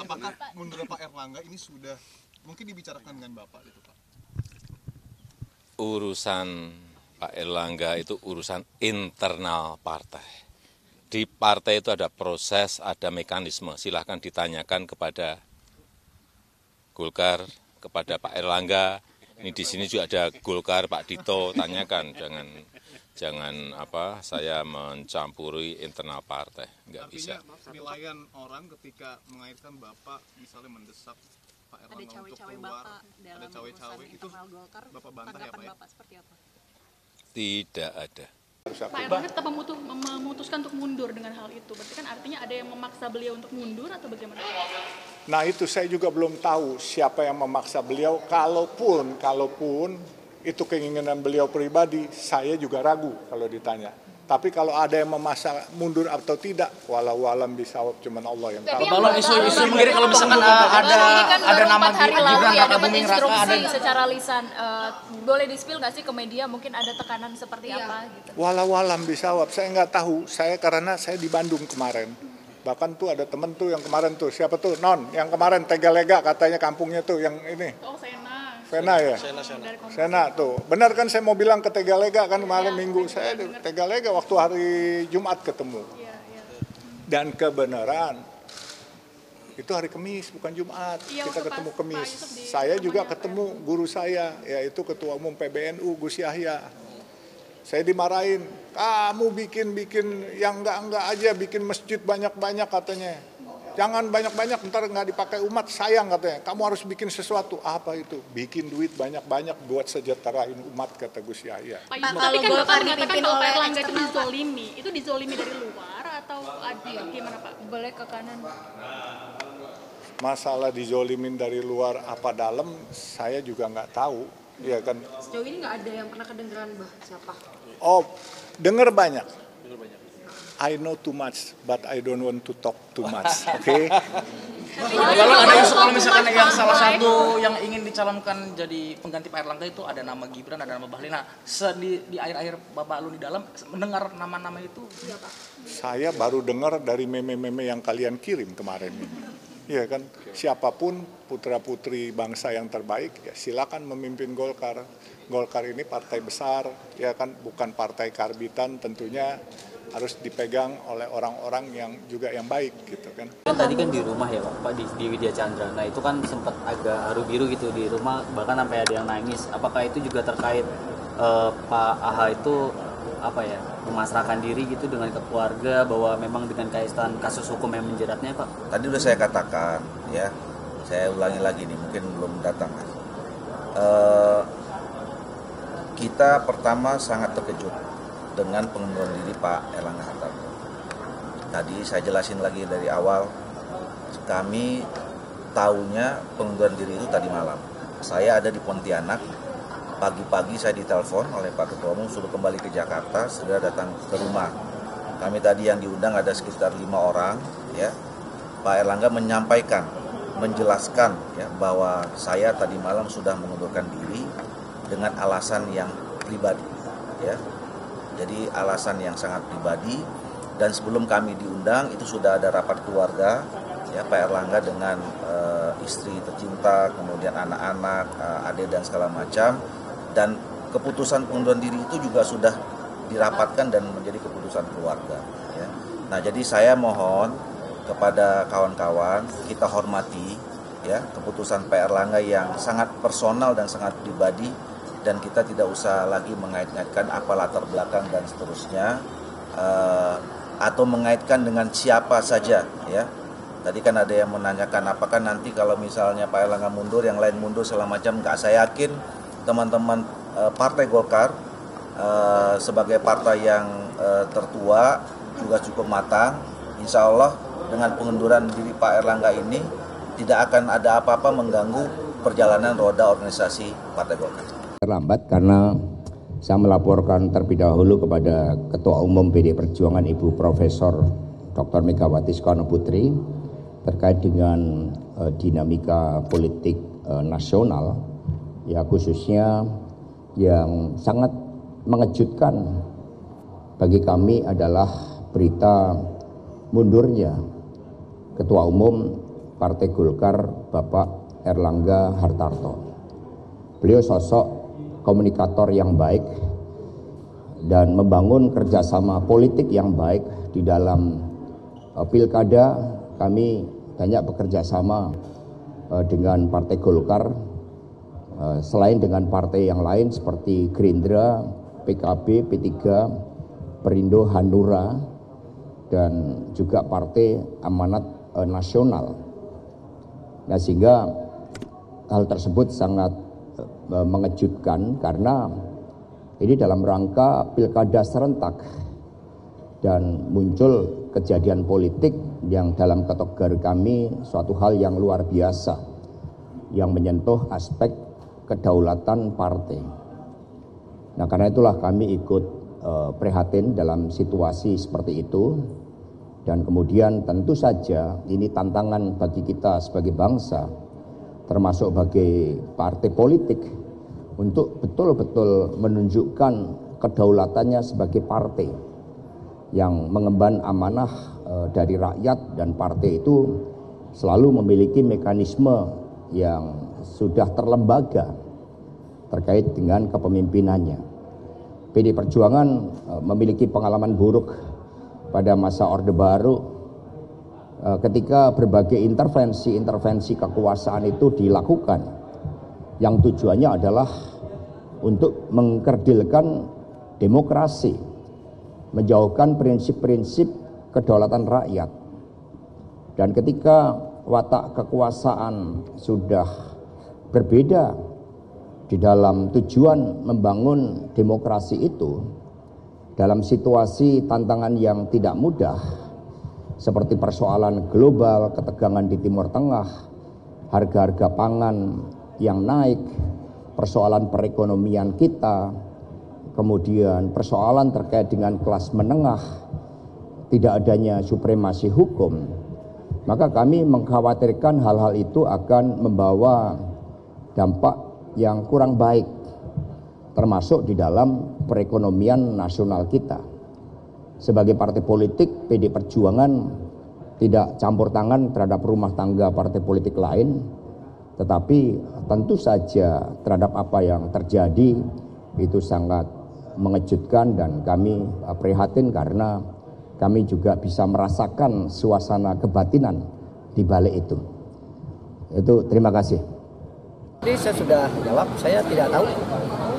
apakah mundur Pak Erlangga ini sudah mungkin dibicarakan dengan Bapak itu Pak? Urusan Pak Erlangga itu urusan internal partai. Di partai itu ada proses, ada mekanisme. Silahkan ditanyakan kepada Golkar, kepada Pak Erlangga. Ini di sini juga ada Golkar, Pak Dito, tanyakan. Jangan saya mencampuri internal partai. Enggak bisa. Penilaian orang ketika mengaitkan Bapak misalnya mendesak Pak Erlangga untuk keluar, ada cawe-cawe itu Bapak bantah ya Pak ya? Bapak seperti apa? Tidak ada. Pak Erlangga tetap memutuskan untuk mundur dengan hal itu. Berarti kan artinya ada yang memaksa beliau untuk mundur atau bagaimana? Nah itu saya juga belum tahu siapa yang memaksa beliau. Kalaupun itu keinginan beliau pribadi, saya juga ragu kalau ditanya. Tapi kalau ada yang memaksa mundur atau tidak, walau alam bisawab, cuman Allah yang tahu. Kalau isu sendiri kalau misalkan ada nama Gibran Raka Buming Raka ada secara lisan, boleh di-spill nggak sih ke media mungkin ada tekanan seperti apa gitu? Walau alam bisawab, saya nggak tahu. Karena saya di Bandung kemarin. Bahkan tuh ada temen tuh yang kemarin tuh, siapa tuh? Non, yang kemarin Tegalega katanya kampungnya tuh, yang ini. Oh, Sena ya? Sena tuh. Benar kan saya mau bilang ke Tegalega kan kemarin Minggu. Saya di Tegalega waktu hari Jumat ketemu. Dan kebenaran, itu hari Kamis bukan Jumat. Kita ketemu Kamis. Saya juga ketemu guru saya, yaitu Ketua Umum PBNU Gus Yahya. Saya dimarahin, kamu bikin yang enggak aja, bikin masjid banyak-banyak katanya. Jangan banyak-banyak, ntar nggak dipakai umat, sayang katanya. Kamu harus bikin sesuatu. Apa itu? Bikin duit banyak-banyak buat sejahterain umat, kata Gus Yahya. Pak, tapi kan Bapak mengatakan kalau Pak Erlangga itu dizolimi dari luar atau gimana Pak? Boleh ke kanan. Masalah dizolimin dari luar apa dalam, saya juga nggak tahu. Ya kan? Sejauh ini nggak ada yang pernah kedengeran siapa? Oh, dengar banyak. I know too much, but I don't want to talk too much. Oke? Lalu ada isu kalau misalkan yang salah satu yang ingin dicalonkan jadi pengganti Pak Erlangga itu ada nama Gibran, ada nama Bahlil. Nah, di akhir-akhir Bapak Alun di dalam mendengar nama-nama itu. Iya, Pak. Saya baru dengar dari meme-meme yang kalian kirim kemarin ini. Iya kan, siapapun putra-putri bangsa yang terbaik, ya silakan memimpin Golkar. Golkar ini partai besar, ya kan, bukan partai karbitan, tentunya harus dipegang oleh orang-orang yang juga yang baik gitu kan. Tadi kan di rumah ya Pak di Widya Chandra. Nah itu kan sempat agak haru biru gitu di rumah, bahkan sampai ada yang nangis. Apakah itu juga terkait Pak AH itu memasrahkan diri gitu dengan ke keluarga bahwa memang dengan kaitan kasus hukum yang menjeratnya Pak? Tadi udah saya katakan ya, saya ulangi lagi nih, mungkin belum datang. Kita pertama sangat terkejut dengan pengunduran diri Pak Erlangga Hartarto. Tadi saya jelasin lagi dari awal, kami tahunya pengunduran diri itu tadi malam. Saya ada di Pontianak, pagi-pagi saya ditelepon oleh Pak Ketua Umum suruh kembali ke Jakarta, sudah datang ke rumah. Kami tadi yang diundang ada sekitar 5 orang, ya. Pak Erlangga menyampaikan, menjelaskan ya bahwa saya tadi malam sudah mengundurkan diri dengan alasan yang pribadi, ya. Jadi alasan yang sangat pribadi, dan sebelum kami diundang itu sudah ada rapat keluarga ya Pak Erlangga dengan istri tercinta, kemudian anak-anak, adik dan segala macam, dan keputusan pengunduran diri itu juga sudah dirapatkan dan menjadi keputusan keluarga ya. Nah, jadi saya mohon kepada kawan-kawan kita hormati ya keputusan Pak Erlangga yang sangat personal dan sangat pribadi, dan kita tidak usah lagi mengait-ngaitkan apa latar belakang dan seterusnya, atau mengaitkan dengan siapa saja ya. Tadi kan ada yang menanyakan apakah nanti kalau misalnya Pak Erlangga mundur, yang lain mundur segala macam. Enggak, saya yakin teman-teman Partai Golkar sebagai partai yang tertua juga cukup matang. Insya Allah dengan pengunduran diri Pak Erlangga ini tidak akan ada apa-apa mengganggu perjalanan roda organisasi Partai Golkar. Terlambat karena saya melaporkan terlebih dahulu kepada Ketua Umum PDI Perjuangan Ibu Profesor Dr. Megawati Soekarno Putri terkait dengan dinamika politik nasional, ya khususnya yang sangat mengejutkan bagi kami adalah berita mundurnya Ketua Umum Partai Golkar Bapak Airlangga Hartarto. Beliau sosok komunikator yang baik dan membangun kerjasama politik yang baik di dalam pilkada. Kami banyak bekerja sama dengan Partai Golkar, selain dengan partai yang lain seperti Gerindra, PKB, P3, Perindo, Hanura, dan juga Partai Amanat Nasional. Nah, sehingga hal tersebut sangat mengejutkan karena ini dalam rangka pilkada serentak dan muncul kejadian politik yang dalam kategori kami suatu hal yang luar biasa yang menyentuh aspek kedaulatan partai. Nah, karena itulah kami ikut prihatin dalam situasi seperti itu, dan kemudian tentu saja ini tantangan bagi kita sebagai bangsa, termasuk bagi partai politik, untuk betul-betul menunjukkan kedaulatannya sebagai partai yang mengemban amanah dari rakyat, dan partai itu selalu memiliki mekanisme yang sudah terlembaga terkait dengan kepemimpinannya. PD Perjuangan memiliki pengalaman buruk pada masa Orde Baru ketika berbagai intervensi kekuasaan itu dilakukan yang tujuannya adalah untuk mengkerdilkan demokrasi, menjauhkan prinsip-prinsip kedaulatan rakyat. Dan ketika watak kekuasaan sudah berbeda di dalam tujuan membangun demokrasi itu, dalam situasi tantangan yang tidak mudah seperti persoalan global, ketegangan di Timur Tengah, harga-harga pangan yang naik, persoalan perekonomian kita, kemudian persoalan terkait dengan kelas menengah, tidak adanya supremasi hukum, maka kami mengkhawatirkan hal-hal itu akan membawa dampak yang kurang baik, termasuk di dalam perekonomian nasional kita. Sebagai partai politik, PD Perjuangan tidak campur tangan terhadap rumah tangga partai politik lain, tetapi tentu saja terhadap apa yang terjadi itu sangat mengejutkan, dan kami prihatin karena kami juga bisa merasakan suasana kebatinan di balik itu. Itu terima kasih. Jadi saya sudah jawab, saya tidak tahu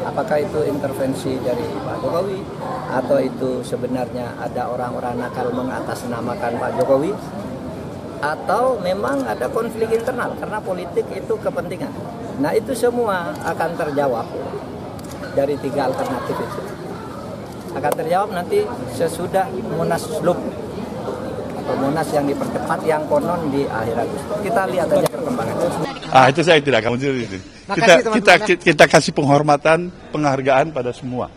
apakah itu intervensi dari Pak Jokowi atau itu sebenarnya ada orang-orang nakal mengatasnamakan Pak Jokowi, atau memang ada konflik internal karena politik itu kepentingan. Nah, itu semua akan terjawab dari tiga alternatif itu. Akan terjawab nanti sesudah Munaslup atau Munas yang dipercepat yang konon di akhir Agustus. Kita lihat aja perkembangannya. Itu saya tidak akan menjadi itu. Kita kasih penghormatan, penghargaan pada semua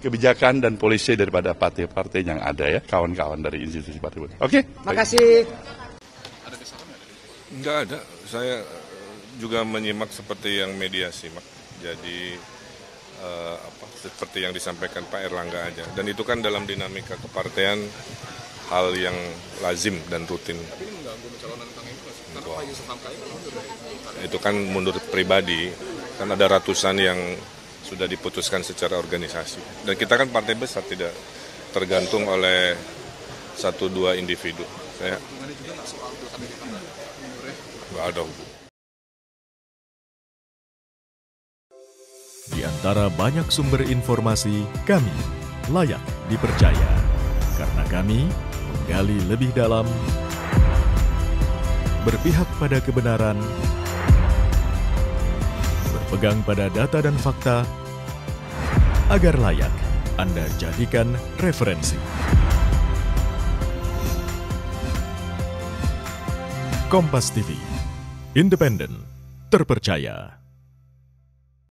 kebijakan dan polisi daripada partai-partai yang ada ya, kawan-kawan dari institusi partai. Oke? Makasih. Enggak ada. Saya juga menyimak seperti yang media simak. Jadi seperti yang disampaikan Pak Airlangga aja. Dan itu kan dalam dinamika kepartean hal yang lazim dan rutin. Tapi ini mengganggu pencalonan Kang Emil, karena Pak Yusuf Hamka itu kan mundur pribadi, kan ada ratusan yang sudah diputuskan secara organisasi. Dan kita kan partai besar, tidak tergantung oleh 1-2 individu. Saya nggak ada hubungan. Di antara banyak sumber informasi, kami layak dipercaya. Karena kami menggali lebih dalam, berpihak pada kebenaran, berpegang pada data dan fakta, agar layak Anda jadikan referensi. Kompas TV, independen, terpercaya.